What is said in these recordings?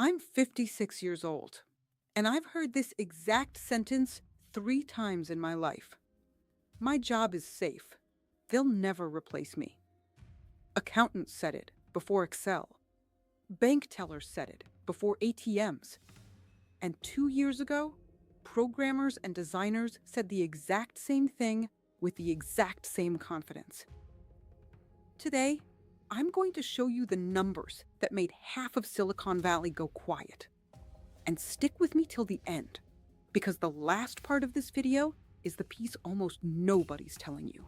I'm 56 years old, and I've heard this exact sentence 3 times in my life. My job is safe. They'll never replace me. Accountants said it before Excel. Bank tellers said it before ATMs. And 2 years ago, programmers and designers said the exact same thing with the exact same confidence. Today, I'm going to show you the numbers that made half of Silicon Valley go quiet. And stick with me till the end, because the last part of this video is the piece almost nobody's telling you.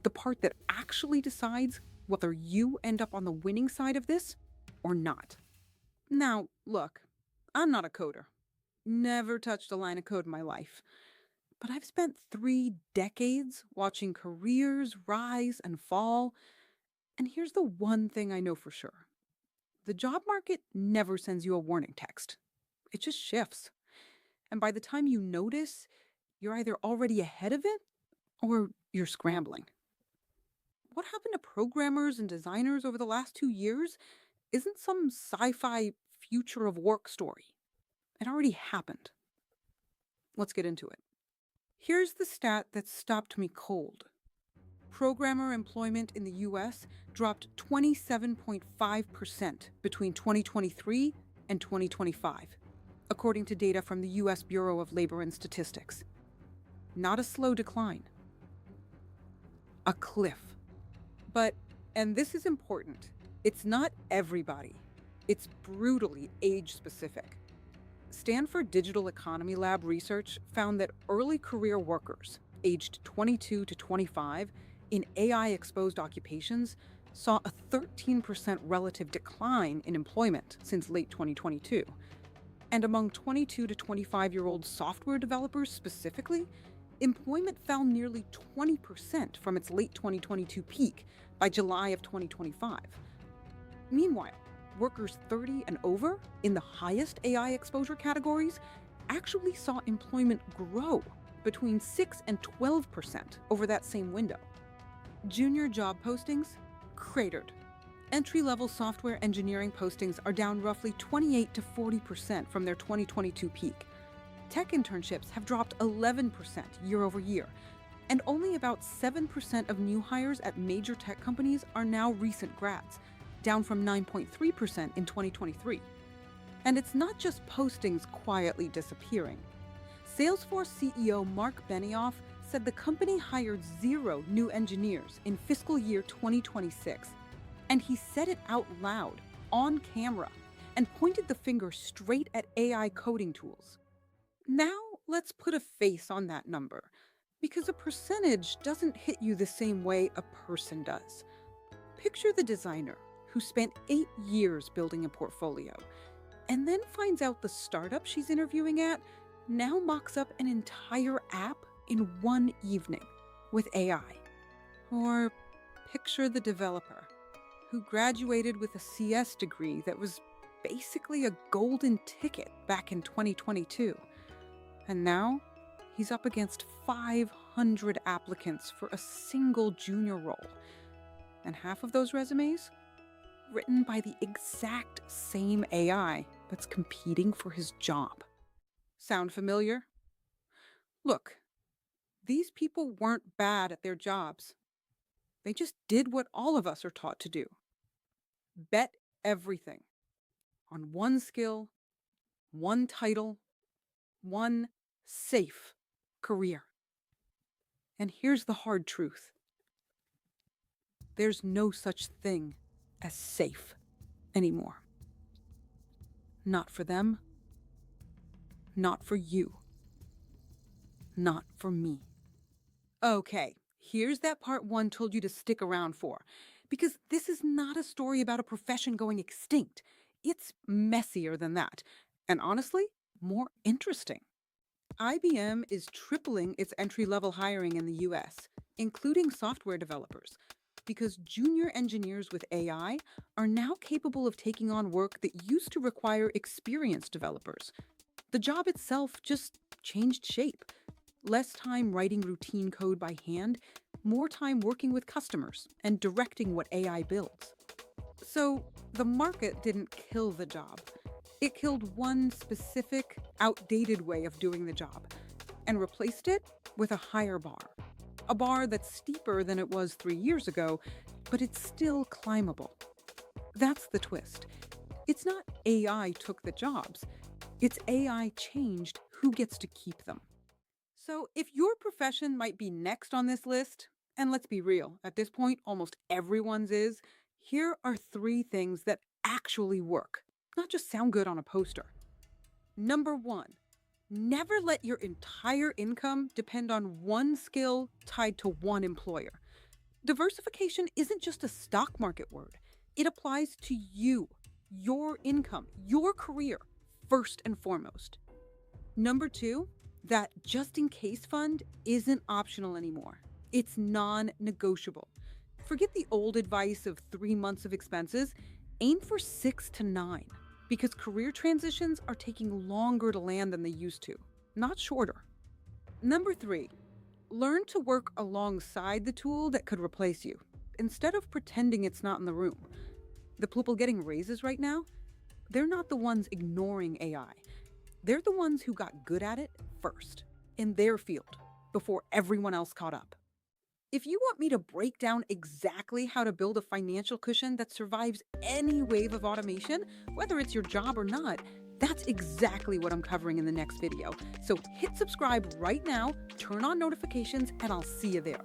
The part that actually decides whether you end up on the winning side of this or not. Now, look, I'm not a coder. Never touched a line of code in my life. But I've spent 3 decades watching careers rise and fall. And here's the one thing I know for sure. The job market never sends you a warning text. It just shifts. And by the time you notice, you're either already ahead of it or you're scrambling. What happened to programmers and designers over the last 2 years isn't some sci fi future of work story. It already happened. Let's get into it. Here's the stat that stopped me cold. Programmer employment in the US dropped 27.5% between 2023 and 2025, according to data from the US Bureau of Labor and Statistics. Not a slow decline. A cliff. But, and this is important, it's not everybody. It's brutally age-specific. Stanford Digital Economy Lab research found that early career workers, aged 22 to 25, in AI-exposed occupations, saw a 13% relative decline in employment since late 2022. And among 22 to 25-year-old software developers specifically, employment fell nearly 20% from its late 2022 peak by July of 2025. Meanwhile, workers 30 and over in the highest AI exposure categories actually saw employment grow between 6 and 12% over that same window. Junior job postings cratered. Entry-level software engineering postings are down roughly 28 to 40% from their 2022 peak. Tech internships have dropped 11% year over year, and only about 7% of new hires at major tech companies are now recent grads, down from 9.3% in 2023. And it's not just postings quietly disappearing. Salesforce CEO Mark Benioff said the company hired 0 new engineers in fiscal year 2026, and he said it out loud, on camera, and pointed the finger straight at AI coding tools. Now, let's put a face on that number, because a percentage doesn't hit you the same way a person does. Picture the designer who spent 8 years building a portfolio, and then finds out the startup she's interviewing at now mocks up an entire app in one evening with AI. Or picture the developer who graduated with a CS degree that was basically a golden ticket back in 2022. And now he's up against 500 applicants for a single junior role. And half of those resumes written by the exact same AI that's competing for his job. Sound familiar? Look, these people weren't bad at their jobs. They just did what all of us are taught to do. Bet everything on one skill, one title, one safe career. And here's the hard truth. There's no such thing as safe anymore. Not for them. Not for you. Not for me. Okay, here's that part 1 told you to stick around for. Because this is not a story about a profession going extinct. It's messier than that. And honestly, more interesting. IBM is tripling its entry-level hiring in the US, including software developers, because junior engineers with AI are now capable of taking on work that used to require experienced developers. The job itself just changed shape. Less time writing routine code by hand, more time working with customers and directing what AI builds. So the market didn't kill the job. It killed one specific, outdated way of doing the job and replaced it with a higher bar. A bar that's steeper than it was 3 years ago, but it's still climbable. That's the twist. It's not AI took the jobs, it's AI changed who gets to keep them. So if your profession might be next on this list, and let's be real, at this point, almost everyone's is, here are 3 things that actually work, not just sound good on a poster. Number 1, never let your entire income depend on one skill tied to one employer. Diversification isn't just a stock market word, it applies to you, your income, your career, first and foremost. Number 2, that just in case fund isn't optional anymore. It's non negotiable. Forget the old advice of 3 months of expenses, aim for 6 to 9, because career transitions are taking longer to land than they used to, not shorter. Number 3, learn to work alongside the tool that could replace you, instead of pretending it's not in the room. The people getting raises right now, they're not the ones ignoring AI. They're the ones who got good at it first, in their field, before everyone else caught up. If you want me to break down exactly how to build a financial cushion that survives any wave of automation, whether it's your job or not, that's exactly what I'm covering in the next video. So hit subscribe right now, turn on notifications, and I'll see you there.